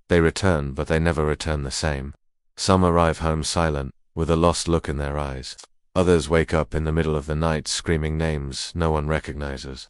They return, but they never return the same. Some arrive home silent, with a lost look in their eyes. Others wake up in the middle of the night screaming names no one recognizes.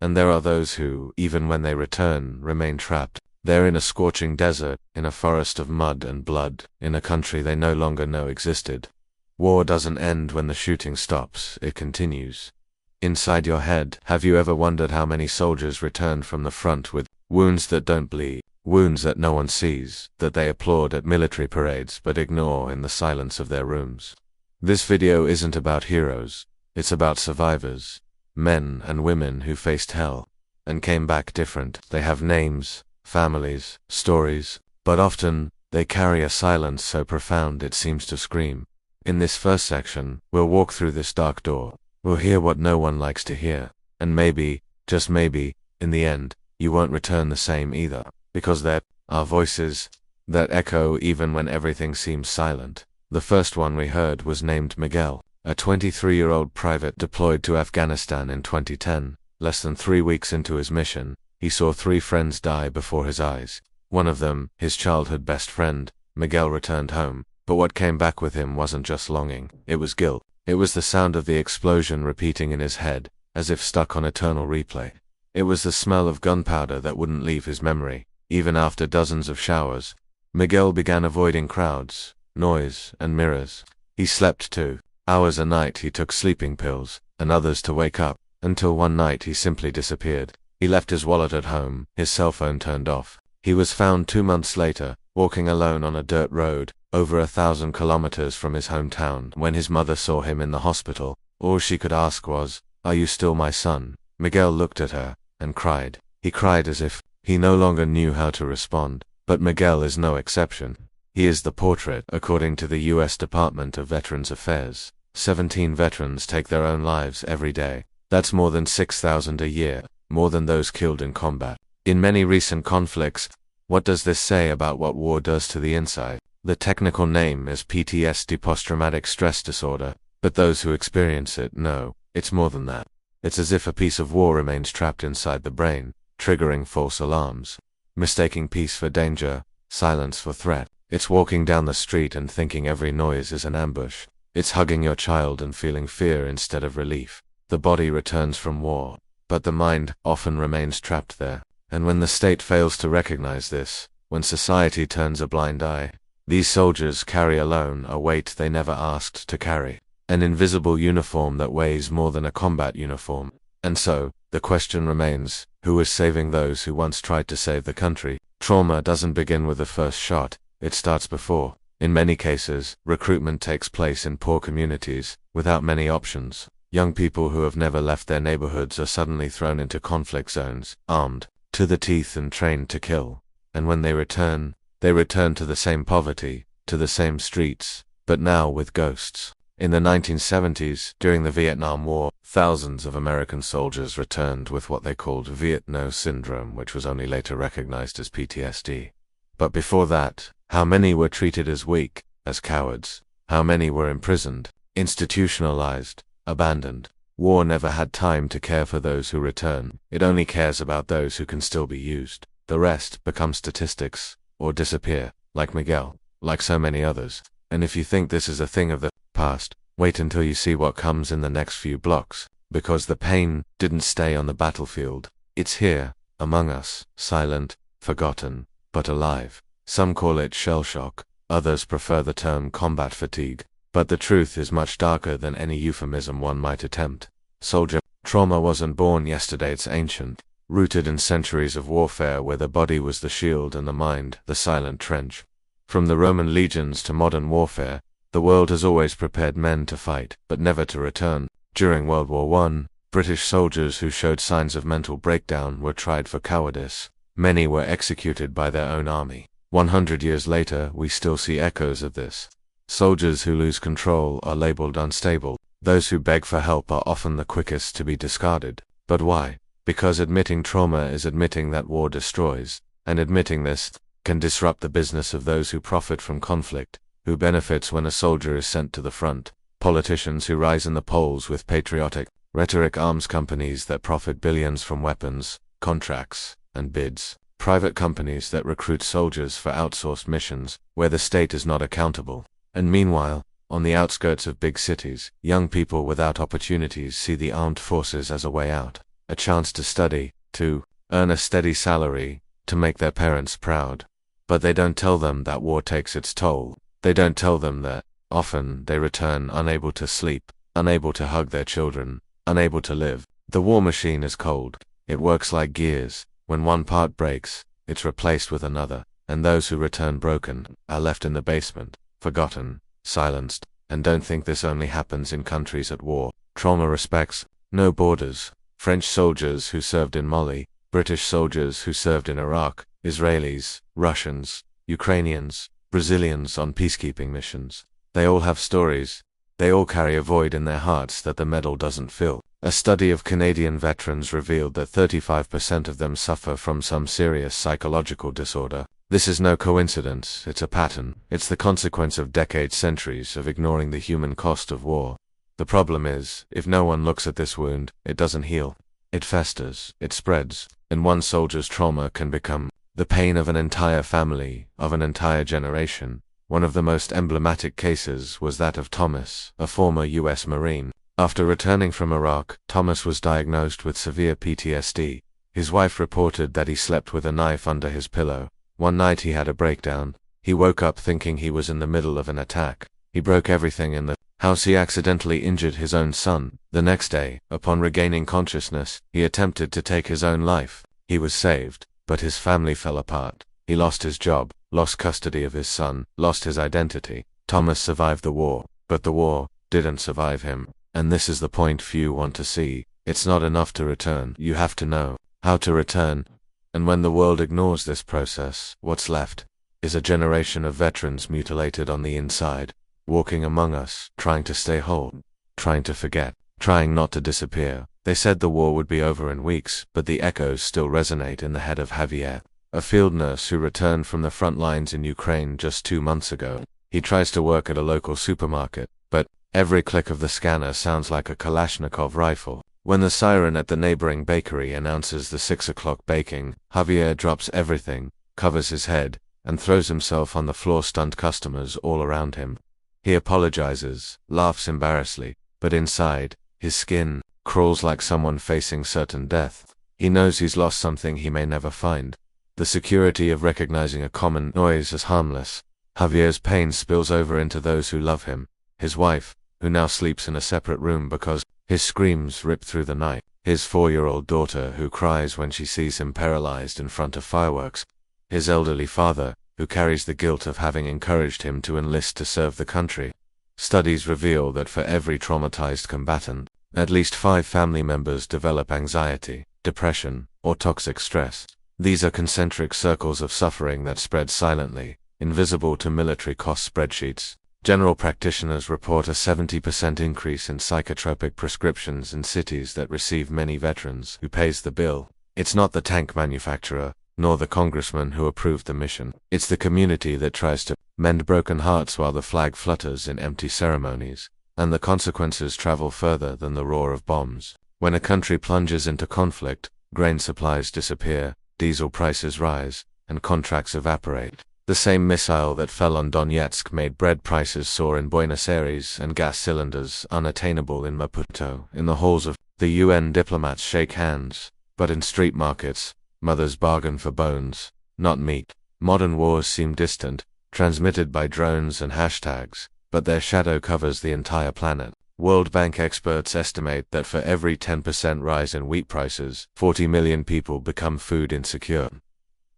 And there are those who, even when they return, remain trapped. They're in a scorching desert, in a forest of mud and blood, in a country they no longer know existed. War doesn't end when the shooting stops, it continues. Inside your head, have you ever wondered how many soldiers returned from the front with wounds that don't bleed, wounds that no one sees, that they applaud at military parades but ignore in the silence of their rooms? This video isn't about heroes, it's about survivors, men and women who faced hell and came back different. They have names, families, stories, but often they carry a silence so profound it seems to scream. In this first section, we'll walk through this dark door. We'll hear what no one likes to hear, and maybe, just maybe, in the end, you won't return the same either, because there are voices that echo even when everything seems silent. The first one we heard was named Miguel, a 23-year-old private deployed to Afghanistan in 2010. Less than 3 weeks into his mission, he saw 3 friends die before his eyes. One of them, his childhood best friend. Miguel returned home, but what came back with him wasn't just longing, it was guilt. It was the sound of the explosion repeating in his head, as if stuck on eternal replay. It was the smell of gunpowder that wouldn't leave his memory, even after dozens of showers. Miguel began avoiding crowds, noise, and mirrors. He slept 2 hours a night. He took sleeping pills, and others to wake up, until one night he simply disappeared. He left his wallet at home, his cell phone turned off. He was found 2 months later, walking alone on a dirt road, over 1,000 kilometers from his hometown. When his mother saw him in the hospital, all she could ask was, "Are you still my son?" Miguel looked at her, and cried. He cried as if he no longer knew how to respond. But Miguel is no exception. He is the portrait, according to the U.S. Department of Veterans Affairs. 17 veterans take their own lives every day. That's more than 6,000 a year, more than those killed in combat. In many recent conflicts, what does this say about what war does to the inside? The technical name is PTSD, post-traumatic stress disorder, but those who experience it know, it's more than that. It's as if a piece of war remains trapped inside the brain, triggering false alarms, mistaking peace for danger, silence for threat. It's walking down the street and thinking every noise is an ambush. It's hugging your child and feeling fear instead of relief. The body returns from war, but the mind often remains trapped there. And when the state fails to recognize this, when society turns a blind eye, these soldiers carry alone a weight they never asked to carry, an invisible uniform that weighs more than a combat uniform. And so, the question remains, who is saving those who once tried to save the country? Trauma doesn't begin with the first shot, it starts before. In many cases, recruitment takes place in poor communities, without many options. Young people who have never left their neighborhoods are suddenly thrown into conflict zones, armed to the teeth and trained to kill. And when they return to the same poverty, to the same streets, but now with ghosts. In the 1970s, during the Vietnam War, thousands of American soldiers returned with what they called Vietnam syndrome, which was only later recognized as PTSD. But before that, how many were treated as weak, as cowards? How many were imprisoned, institutionalized, abandoned? War never had time to care for those who return. It only cares about those who can still be used. The rest become statistics, or disappear, like Miguel, like so many others. And if you think this is a thing of the past, wait until you see what comes in the next few blocks, because the pain didn't stay on the battlefield. It's here, among us, silent, forgotten, but alive. Some call it shell shock, others prefer the term combat fatigue. But the truth is much darker than any euphemism one might attempt. Soldier trauma wasn't born yesterday, it's ancient, rooted in centuries of warfare where the body was the shield and the mind, the silent trench. From the Roman legions to modern warfare, the world has always prepared men to fight, but never to return. During World War I, British soldiers who showed signs of mental breakdown were tried for cowardice. Many were executed by their own army. 100 years later, we still see echoes of this. Soldiers who lose control are labeled unstable. Those who beg for help are often the quickest to be discarded. But why? Because admitting trauma is admitting that war destroys, and admitting this can disrupt the business of those who profit from conflict. Who benefits when a soldier is sent to the front? Politicians who rise in the polls with patriotic rhetoric, arms companies that profit billions from weapons, contracts, and bids, private companies that recruit soldiers for outsourced missions, where the state is not accountable. And meanwhile, on the outskirts of big cities, young people without opportunities see the armed forces as a way out, a chance to study, to earn a steady salary, to make their parents proud. But they don't tell them that war takes its toll. They don't tell them that often they return unable to sleep, unable to hug their children, unable to live. The war machine is cold. It works like gears. When one part breaks, it's replaced with another, and those who return broken are left in the basement, forgotten, silenced, and don't think this only happens in countries at war. Trauma respects no borders. French soldiers who served in Mali, British soldiers who served in Iraq, Israelis, Russians, Ukrainians, Brazilians on peacekeeping missions. They all have stories. They all carry a void in their hearts that the medal doesn't fill. A study of Canadian veterans revealed that 35% of them suffer from some serious psychological disorder. This is no coincidence, it's a pattern. It's the consequence of decades, centuries of ignoring the human cost of war. The problem is, if no one looks at this wound, it doesn't heal. It festers, it spreads, and one soldier's trauma can become the pain of an entire family, of an entire generation. One of the most emblematic cases was that of Thomas, a former U.S. Marine. After returning from Iraq, Thomas was diagnosed with severe PTSD. His wife reported that he slept with a knife under his pillow. One night he had a breakdown. He woke up thinking he was in the middle of an attack. He broke everything in the house. He accidentally injured his own son. The next day, upon regaining consciousness, he attempted to take his own life. He was saved, but his family fell apart. He lost his job, lost custody of his son, lost his identity. Thomas survived the war, but the war didn't survive him. And this is the point few want to see. It's not enough to return. You have to know how to return. And when the world ignores this process, what's left is a generation of veterans mutilated on the inside, walking among us, trying to stay whole, trying to forget, trying not to disappear. They said the war would be over in weeks, but the echoes still resonate in the head of Javier, a field nurse who returned from the front lines in Ukraine just 2 months ago. He tries to work at a local supermarket, but every click of the scanner sounds like a Kalashnikov rifle. When the siren at the neighboring bakery announces the 6 o'clock baking, Javier drops everything, covers his head, and throws himself on the floor, stunned customers all around him. He apologizes, laughs embarrassedly, but inside, his skin crawls like someone facing certain death. He knows he's lost something he may never find. The security of recognizing a common noise as harmless. Javier's pain spills over into those who love him. His wife, who now sleeps in a separate room because his screams rip through the night. His 4-year-old daughter, who cries when she sees him paralyzed in front of fireworks. His elderly father, who carries the guilt of having encouraged him to enlist to serve the country. Studies reveal that for every traumatized combatant, at least 5 family members develop anxiety, depression, or toxic stress. These are concentric circles of suffering that spread silently, invisible to military cost spreadsheets. General practitioners report a 70% increase in psychotropic prescriptions in cities that receive many veterans. Who pays the bill? It's not the tank manufacturer, nor the congressman who approved the mission. It's the community that tries to mend broken hearts while the flag flutters in empty ceremonies. And the consequences travel further than the roar of bombs. When a country plunges into conflict, grain supplies disappear, diesel prices rise, and contracts evaporate. The same missile that fell on Donetsk made bread prices soar in Buenos Aires and gas cylinders unattainable in Maputo. In the halls of the UN, diplomats shake hands, but in street markets, mothers bargain for bones, not meat. Modern wars seem distant, transmitted by drones and hashtags, but their shadow covers the entire planet. World Bank experts estimate that for every 10% rise in wheat prices, 40 million people become food insecure.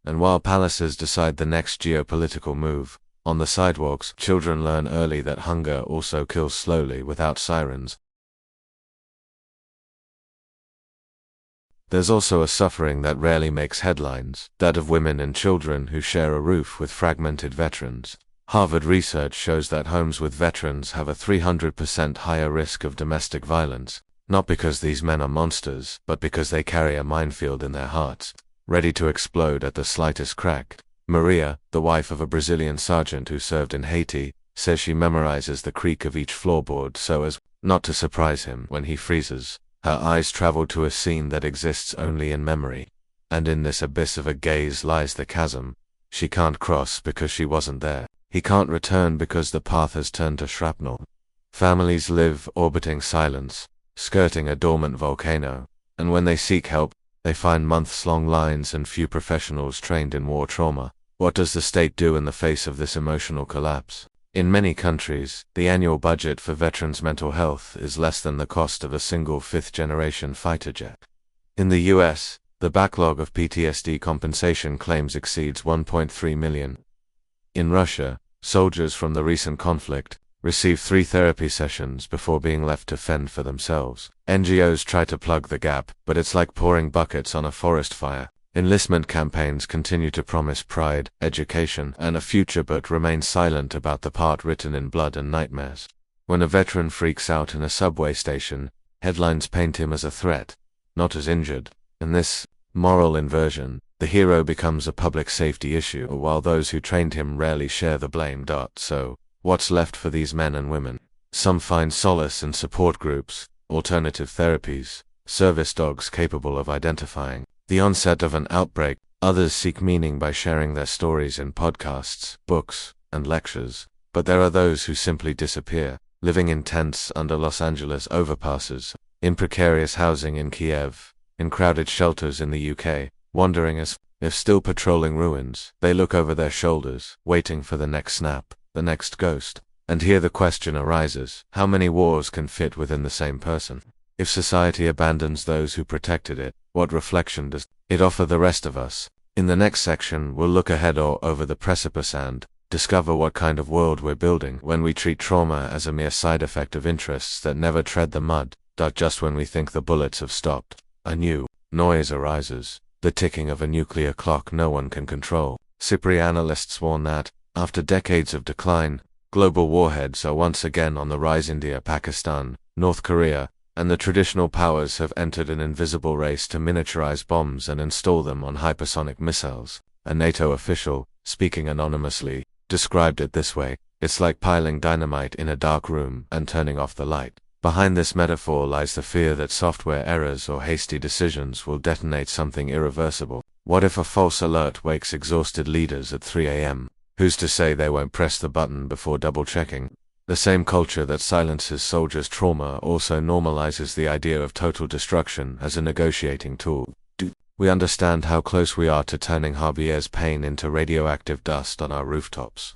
And while palaces decide the next geopolitical move, on the sidewalks, children learn early that hunger also kills slowly without sirens. There's also a suffering that rarely makes headlines, that of women and children who share a roof with fragmented veterans. Harvard research shows that homes with veterans have a 300% higher risk of domestic violence, not because these men are monsters, but because they carry a minefield in their hearts, ready to explode at the slightest crack. Maria, the wife of a Brazilian sergeant who served in Haiti, says she memorizes the creak of each floorboard so as not to surprise him when he freezes. Her eyes travel to a scene that exists only in memory. and in this abyss of a gaze lies the chasm. She can't cross because she wasn't there. He can't return because the path has turned to shrapnel. Families live orbiting silence, skirting a dormant volcano, and when they seek help, they find months-long lines and few professionals trained in war trauma. What does the state do in the face of this emotional collapse? In many countries, the annual budget for veterans' mental health is less than the cost of a single fifth-generation fighter jet. In the US, the backlog of PTSD compensation claims exceeds 1.3 million. In Russia, soldiers from the recent conflict receive 3 therapy sessions before being left to fend for themselves. NGOs try to plug the gap, but it's like pouring buckets on a forest fire. Enlistment campaigns continue to promise pride, education, and a future but remain silent about the part written in blood and nightmares. When a veteran freaks out in a subway station, headlines paint him as a threat, not as injured. In this moral inversion, the hero becomes a public safety issue, while those who trained him rarely share the blame. So, what's left for these men and women? Some find solace in support groups, alternative therapies, service dogs capable of identifying the onset of an outbreak. Others seek meaning by sharing their stories in podcasts, books, and lectures. But there are those who simply disappear, living in tents under Los Angeles overpasses, in precarious housing in Kiev, in crowded shelters in the UK, wondering if still patrolling ruins. They look over their shoulders, waiting for the next snap, the next ghost. And here the question arises, how many wars can fit within the same person? If society abandons those who protected it, what reflection does it offer the rest of us? In the next section, we'll look ahead or over the precipice and discover what kind of world we're building when we treat trauma as a mere side effect of interests that never tread the mud. Just when we think the bullets have stopped, a new noise arises, the ticking of a nuclear clock no one can control. SIPRI analysts warn that, after decades of decline, global warheads are once again on the rise. India, Pakistan, North Korea, and the traditional powers have entered an invisible race to miniaturize bombs and install them on hypersonic missiles. A NATO official, speaking anonymously, described it this way: it's like piling dynamite in a dark room and turning off the light. Behind this metaphor lies the fear that software errors or hasty decisions will detonate something irreversible. What if a false alert wakes exhausted leaders at 3 a.m.? Who's to say they won't press the button before double-checking? The same culture that silences soldiers' trauma also normalizes the idea of total destruction as a negotiating tool. Do we understand how close we are to turning Javier's pain into radioactive dust on our rooftops?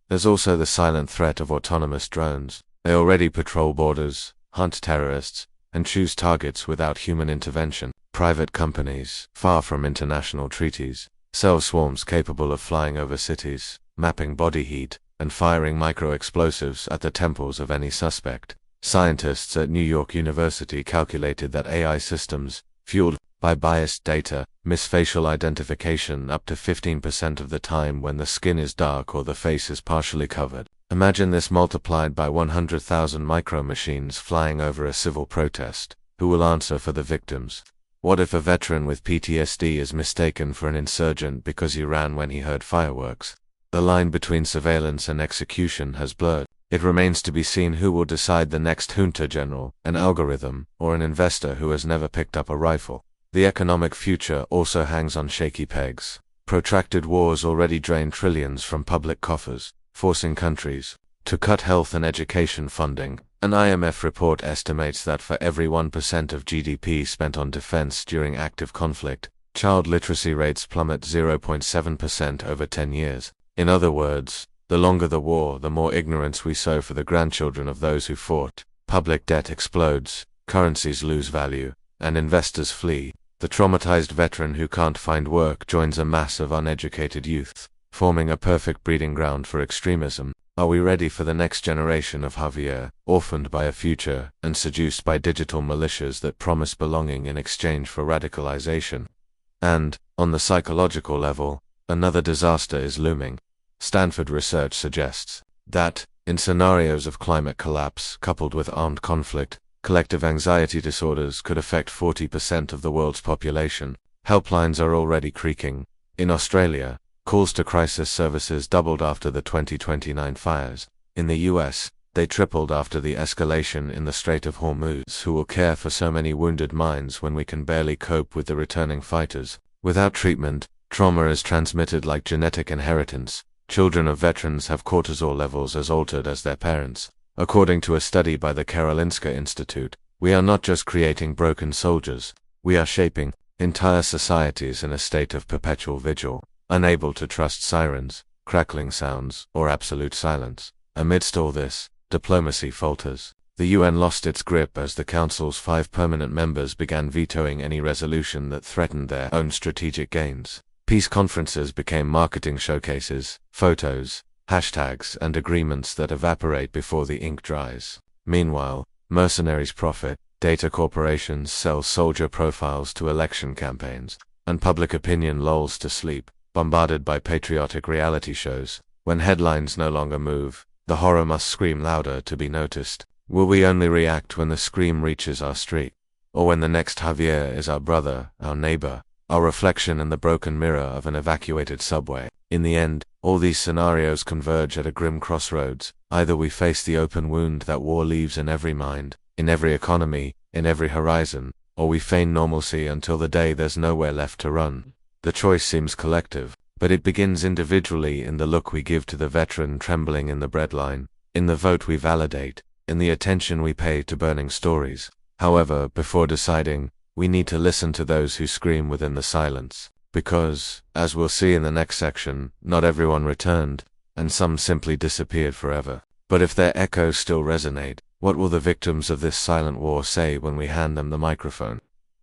There's also the silent threat of autonomous drones. They already patrol borders, hunt terrorists, and choose targets without human intervention. Private companies, far from international treaties, sell swarms capable of flying over cities, mapping body heat, and firing micro-explosives at the temples of any suspect. Scientists at New York University calculated that AI systems, fueled by biased data, miss facial identification up to 15% of the time when the skin is dark or the face is partially covered. Imagine this multiplied by 100,000 micro-machines flying over a civil protest. Who will answer for the victims? What if a veteran with PTSD is mistaken for an insurgent because he ran when he heard fireworks? The line between surveillance and execution has blurred. It remains to be seen who will decide the next junta general, an algorithm, or an investor who has never picked up a rifle. The economic future also hangs on shaky pegs. Protracted wars already drain trillions from public coffers, forcing countries to cut health and education funding. An IMF report estimates that for every 1% of GDP spent on defense during active conflict, child literacy rates plummet 0.7% over 10 years. In other words, the longer the war, the more ignorance we sow for the grandchildren of those who fought. Public debt explodes, currencies lose value, and investors flee. The traumatized veteran who can't find work joins a mass of uneducated youth, forming a perfect breeding ground for extremism. Are we ready for the next generation of Javier, orphaned by a future and seduced by digital militias that promise belonging in exchange for radicalization? And, on the psychological level, another disaster is looming. Stanford research suggests that, in scenarios of climate collapse coupled with armed conflict, collective anxiety disorders could affect 40% of the world's population. Helplines are already creaking. In Australia, calls to crisis services doubled after the 2029 fires. In the US, they tripled after the escalation in the Strait of Hormuz. Who will care for so many wounded minds when we can barely cope with the returning fighters? Without treatment, trauma is transmitted like genetic inheritance. Children of veterans have cortisol levels as altered as their parents. According to a study by the Karolinska Institute, we are not just creating broken soldiers, we are shaping entire societies in a state of perpetual vigil, unable to trust sirens, crackling sounds, or absolute silence. Amidst all this, diplomacy falters. The UN lost its grip as the Council's 5 permanent members began vetoing any resolution that threatened their own strategic gains. Peace conferences became marketing showcases, photos, hashtags, and agreements that evaporate before the ink dries. Meanwhile, mercenaries profit, data corporations sell soldier profiles to election campaigns, and public opinion lulls to sleep, bombarded by patriotic reality shows. When headlines no longer move, the horror must scream louder to be noticed. Will we only react when the scream reaches our street? Or when the next Javier is our brother, our neighbor, our reflection in the broken mirror of an evacuated subway? In the end, all these scenarios converge at a grim crossroads. Either we face the open wound that war leaves in every mind, in every economy, in every horizon, or we feign normalcy until the day there's nowhere left to run. The choice seems collective, but it begins individually in the look we give to the veteran trembling in the breadline, in the vote we validate, in the attention we pay to burning stories. However, before deciding, we need to listen to those who scream within the silence. Because, as we'll see in the next section, not everyone returned, and some simply disappeared forever. But if their echoes still resonate, what will the victims of this silent war say when we hand them the microphone?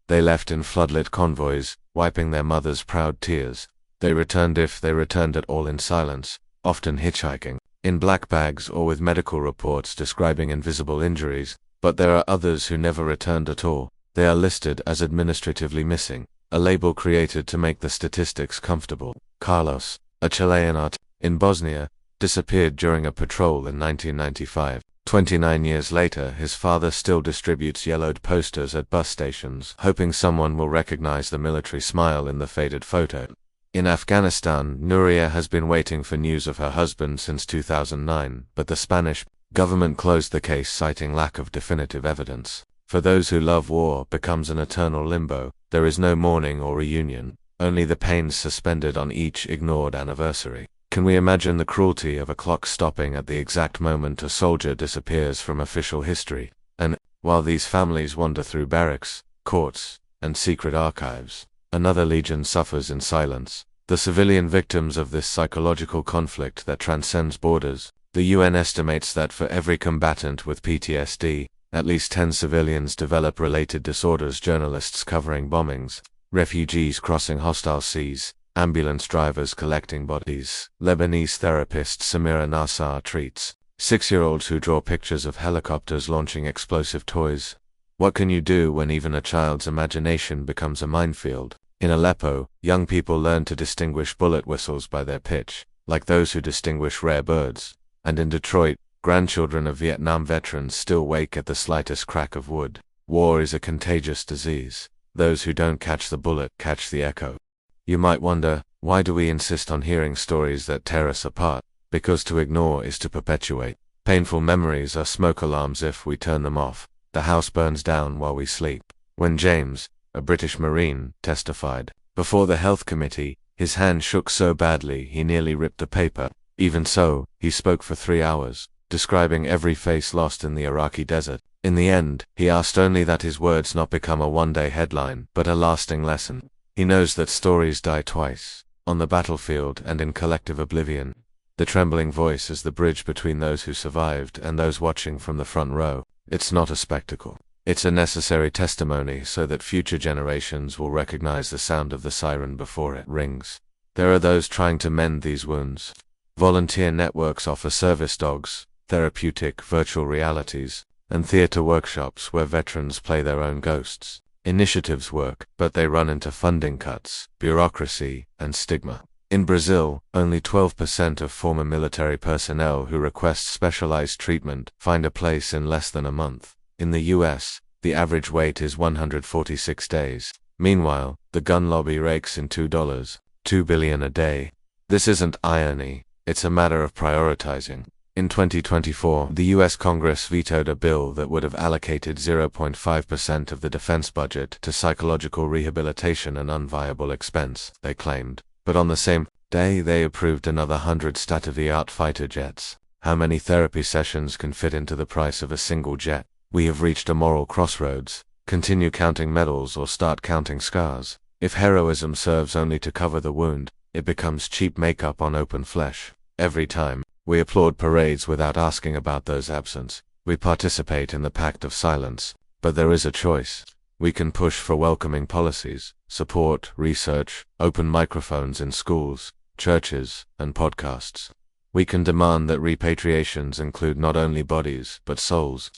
They left in floodlit convoys, wiping their mothers' proud tears. They returned, if they returned at all, in silence, often hitchhiking, in black bags or with medical reports describing invisible injuries. But there are others who never returned at all. They are listed as administratively missing, a label created to make the statistics comfortable. Carlos, a Chilean artist in Bosnia, disappeared during a patrol in 1995. 29 years later, his father still distributes yellowed posters at bus stations, hoping someone will recognize the military smile in the faded photo. In Afghanistan, Nuria has been waiting for news of her husband since 2009, but the Spanish government closed the case citing lack of definitive evidence. For those who love war, becomes an eternal limbo. There is no mourning or reunion, only the pains suspended on each ignored anniversary. Can we imagine the cruelty of a clock stopping at the exact moment a soldier disappears from official history? And, while these families wander through barracks, courts, and secret archives, another legion suffers in silence. The civilian victims of this psychological conflict that transcends borders. The UN estimates that for every combatant with PTSD, at least 10 civilians develop related disorders. Journalists covering bombings, refugees crossing hostile seas, ambulance drivers collecting bodies. Lebanese therapist Samira Nassar treats 6-year-olds who draw pictures of helicopters launching explosive toys. What can you do when even a child's imagination becomes a minefield? In Aleppo, young people learn to distinguish bullet whistles by their pitch, like those who distinguish rare birds. And in Detroit, grandchildren of Vietnam veterans still wake at the slightest crack of wood. War is a contagious disease. Those who don't catch the bullet catch the echo. You might wonder, why do we insist on hearing stories that tear us apart? Because to ignore is to perpetuate. Painful memories are smoke alarms. If we turn them off, the house burns down while we sleep. When James, a British Marine, testified before the Health Committee, his hand shook so badly he nearly ripped the paper. Even so, he spoke for 3 hours, describing every face lost in the Iraqi desert. In the end, he asked only that his words not become a one-day headline, but a lasting lesson. He knows that stories die twice, on the battlefield and in collective oblivion. The trembling voice is the bridge between those who survived and those watching from the front row. It's not a spectacle. It's a necessary testimony so that future generations will recognize the sound of the siren before it rings. There are those trying to mend these wounds. Volunteer networks offer service dogs, therapeutic virtual realities, and theater workshops where veterans play their own ghosts. Initiatives work, but they run into funding cuts, bureaucracy, and stigma. In Brazil, only 12% of former military personnel who request specialized treatment find a place in less than a month. In the US, the average wait is 146 days. Meanwhile, the gun lobby rakes in $2 billion a day. This isn't irony, it's a matter of prioritizing. In 2024, the US Congress vetoed a bill that would have allocated 0.5% of the defense budget to psychological rehabilitation, an unviable expense, they claimed. But on the same day, they approved another 100 state-of-the-art fighter jets. How many therapy sessions can fit into the price of a single jet? We have reached a moral crossroads. Continue counting medals or start counting scars. If heroism serves only to cover the wound, it becomes cheap makeup on open flesh. Every time we applaud parades without asking about those absent, we participate in the pact of silence. But there is a choice. We can push for welcoming policies, support research, open microphones in schools, churches, and podcasts. We can demand that repatriations include not only bodies, but souls.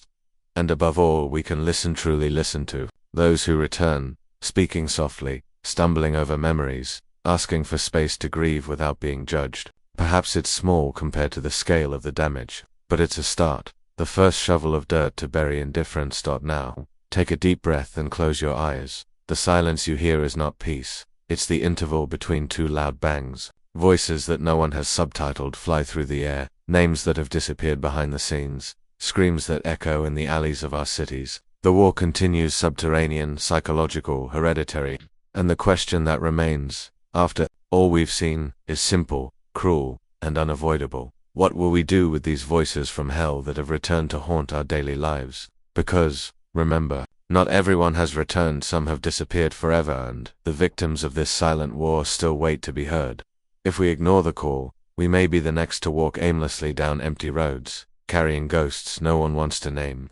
And above all, we can truly listen to those who return, speaking softly, stumbling over memories, asking for space to grieve without being judged. Perhaps it's small compared to the scale of the damage, but it's a start, the first shovel of dirt to bury indifference. Now, take a deep breath and close your eyes. The silence you hear is not peace, it's the interval between two loud bangs. Voices that no one has subtitled fly through the air, names that have disappeared behind the scenes, screams that echo in the alleys of our cities. The war continues, subterranean, psychological, hereditary, and the question that remains, after all we've seen, is simple, cruel, and unavoidable. What will we do with these voices from hell that have returned to haunt our daily lives? Because, remember, not everyone has returned, some have disappeared forever, and the victims of this silent war still wait to be heard. If we ignore the call, we may be the next to walk aimlessly down empty roads, carrying ghosts no one wants to name.